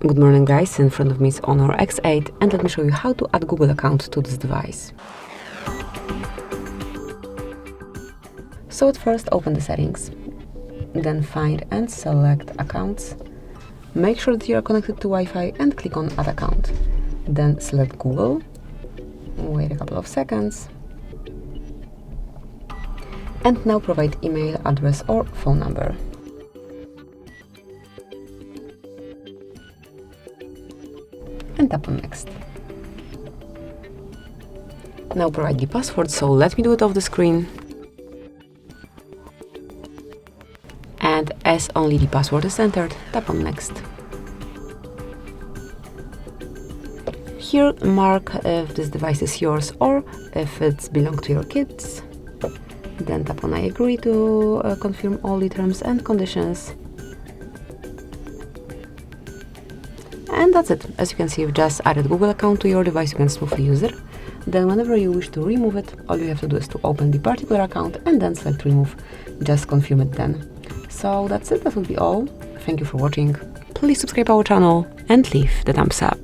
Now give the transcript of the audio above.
Good morning guys, in front of me is Honor X8 and let me show you how to add Google account to this device. So at first open the settings, then find and select accounts. Make sure that you are connected to Wi-Fi and click on add account. Then select Google, wait a couple of seconds, and now provide email address or phone number. And tap on next. Now provide the password, so let me do it off the screen. And as only the password is entered, tap on next. Here mark if this device is yours or if it's belong to your kids. Then tap on I agree to confirm all the terms and conditions. And that's it. As you can see, you've just added Google account to your device. You can smoothly use it. Then whenever you wish to remove it, all you have to do is to open the particular account and then select remove. Just confirm it then. So that's it. That will be all. Thank you for watching. Please subscribe our channel and leave the thumbs up.